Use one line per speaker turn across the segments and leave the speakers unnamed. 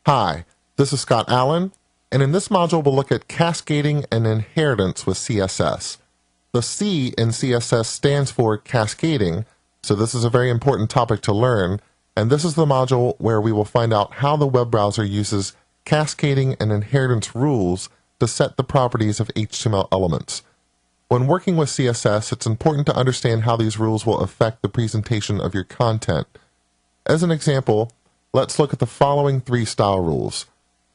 Hi, this is Scott Allen, and in this module we'll look at cascading and inheritance with CSS. The C in CSS stands for cascading, so this is a very important topic to learn, and this is the module where we will find out how the web browser uses cascading and inheritance rules to set the properties of HTML elements. When working with CSS, it's important to understand how these rules will affect the presentation of your content. As an example, let's look at the following 3 style rules.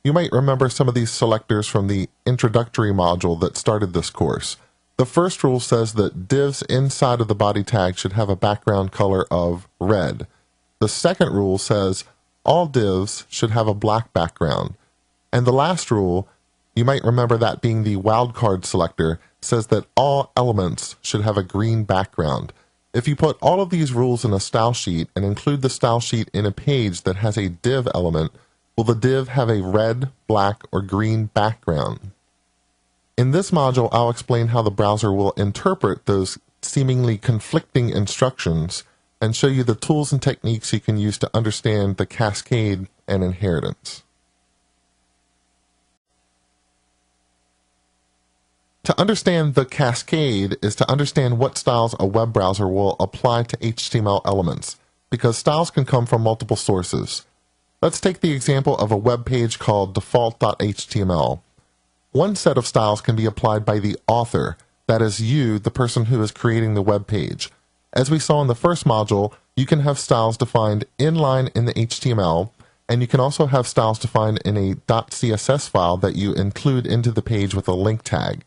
You might remember some of these selectors from the introductory module that started this course. The first rule says that divs inside of the body tag should have a background color of red. The second rule says all divs should have a black background. And the last rule, you might remember that being the wildcard selector, says that all elements should have a green background. If you put all of these rules in a style sheet and include the style sheet in a page that has a div element, will the div have a red, black, or green background? In this module, I'll explain how the browser will interpret those seemingly conflicting instructions and show you the tools and techniques you can use to understand the cascade and inheritance. To understand the cascade is to understand what styles a web browser will apply to HTML elements, because styles can come from multiple sources. Let's take the example of a web page called default.html. One set of styles can be applied by the author, that is you, the person who is creating the web page. As we saw in the first module, you can have styles defined inline in the HTML, and you can also have styles defined in a .css file that you include into the page with a link tag.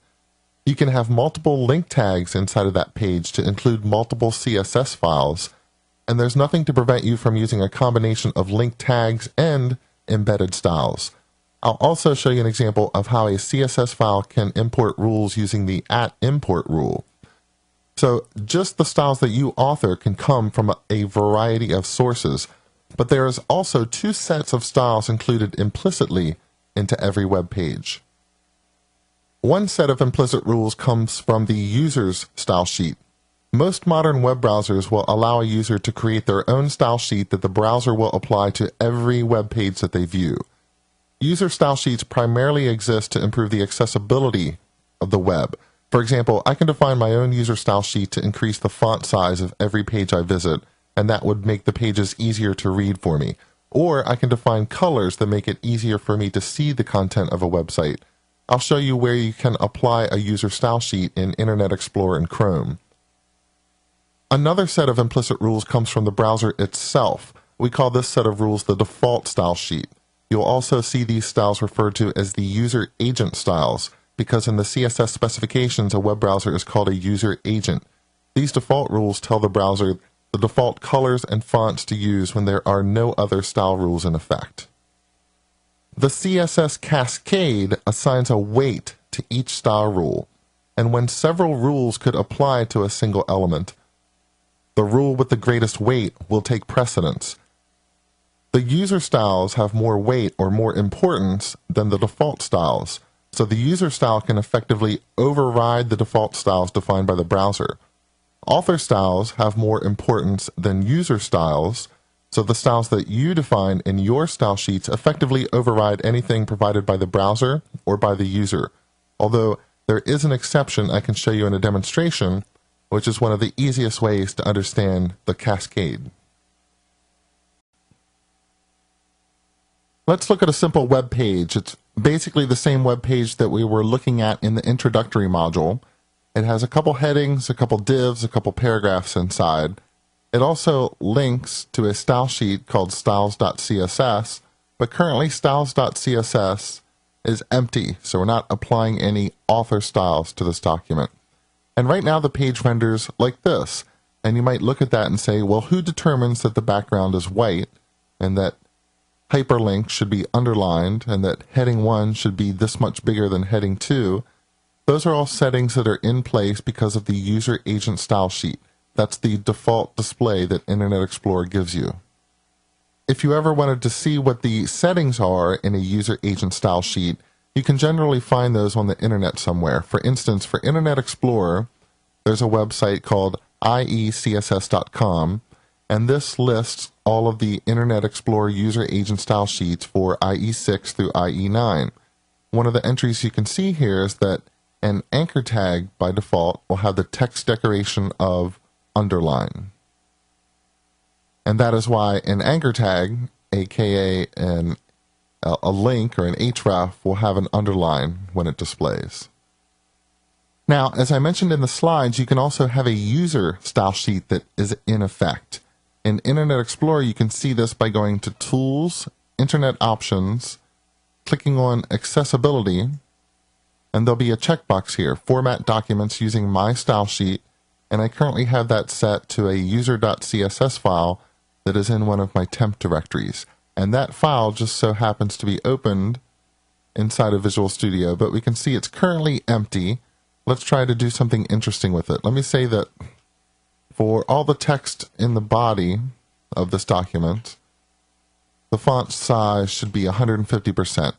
You can have multiple link tags inside of that page to include multiple CSS files, and there's nothing to prevent you from using a combination of link tags and embedded styles. I'll also show you an example of how a CSS file can import rules using the @import rule. So just the styles that you author can come from a variety of sources, but there is also 2 sets of styles included implicitly into every web page. One set of implicit rules comes from the user's style sheet. Most modern web browsers will allow a user to create their own style sheet that the browser will apply to every web page that they view. User style sheets primarily exist to improve the accessibility of the web. For example, I can define my own user style sheet to increase the font size of every page I visit, and that would make the pages easier to read for me. Or I can define colors that make it easier for me to see the content of a website. I'll show you where you can apply a user style sheet in Internet Explorer and Chrome. Another set of implicit rules comes from the browser itself. We call this set of rules the default style sheet. You'll also see these styles referred to as the user agent styles, because in the CSS specifications, a web browser is called a user agent. These default rules tell the browser the default colors and fonts to use when there are no other style rules in effect. The CSS cascade assigns a weight to each style rule, and when several rules could apply to a single element, the rule with the greatest weight will take precedence. The user styles have more weight or more importance than the default styles, so the user style can effectively override the default styles defined by the browser. Author styles have more importance than user styles, so the styles that you define in your style sheets effectively override anything provided by the browser or by the user. Although there is an exception I can show you in a demonstration, which is one of the easiest ways to understand the cascade. Let's look at a simple web page. It's basically the same web page that we were looking at in the introductory module. It has a couple headings, a couple divs, a couple paragraphs inside. It also links to a style sheet called styles.css, but currently styles.css is empty, so we're not applying any author styles to this document. And right now the page renders like this, and you might look at that and say, well, who determines that the background is white, and that hyperlink should be underlined, and that heading 1 should be this much bigger than heading 2? Those are all settings that are in place because of the user agent style sheet. That's the default display that Internet Explorer gives you. If you ever wanted to see what the settings are in a user agent style sheet, you can generally find those on the internet somewhere. For instance, for Internet Explorer, there's a website called iecss.com, and this lists all of the Internet Explorer user agent style sheets for IE6 through IE9. One of the entries you can see here is that an anchor tag by default will have the text decoration of underline. And that is why an anchor tag, aka a link or an href, will have an underline when it displays. Now, as I mentioned in the slides, you can also have a user style sheet that is in effect. In Internet Explorer, you can see this by going to Tools, Internet Options, clicking on Accessibility, and there'll be a checkbox here, Format Documents using My Style Sheet, and I currently have that set to a user.css file that is in one of my temp directories. And that file just so happens to be opened inside of Visual Studio, but we can see it's currently empty. Let's try to do something interesting with it. Let me say that for all the text in the body of this document, the font size should be 150%.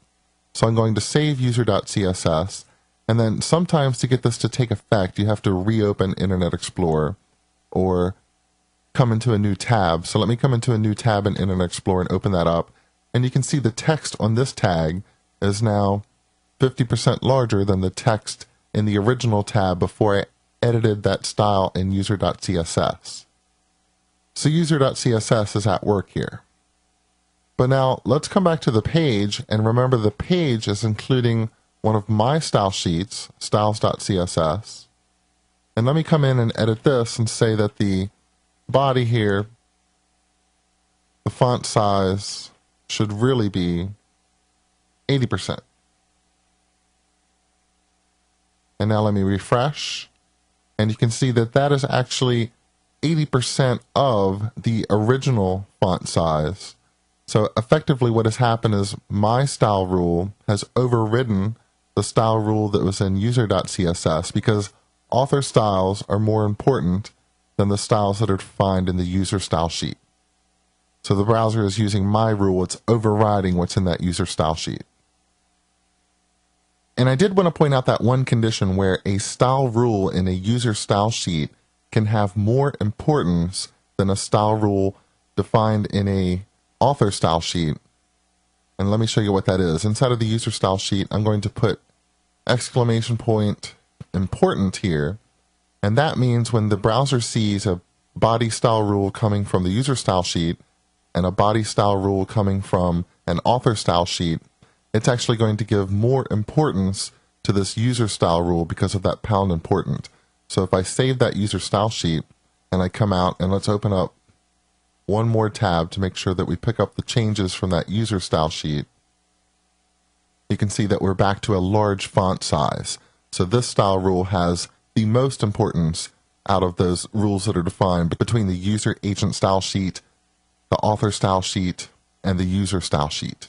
So I'm going to save user.css, and then sometimes to get this to take effect, you have to reopen Internet Explorer or come into a new tab. So let me come into a new tab in Internet Explorer and open that up. And you can see the text on this tag is now 50% larger than the text in the original tab before I edited that style in user.css. So user.css is at work here. But now let's come back to the page, and remember the page is including one of my style sheets, styles.css. And let me come in and edit this and say that the body here, the font size should really be 80%. And now let me refresh, and you can see that that is actually 80% of the original font size. So effectively what has happened is my style rule has overridden the style rule that was in user.css because author styles are more important than the styles that are defined in the user style sheet. So the browser is using my rule, it's overriding what's in that user style sheet. And I did want to point out that one condition where a style rule in a user style sheet can have more importance than a style rule defined in a author style sheet. And let me show you what that is. Inside of the user style sheet, I'm going to put exclamation point important here. And that means when the browser sees a body style rule coming from the user style sheet and a body style rule coming from an author style sheet, it's actually going to give more importance to this user style rule because of that pound important. So if I save that user style sheet and I come out and let's open up one more tab to make sure that we pick up the changes from that user style sheet, you can see that we're back to a large font size. So this style rule has the most importance out of those rules that are defined between the user agent style sheet, the author style sheet, and the user style sheet.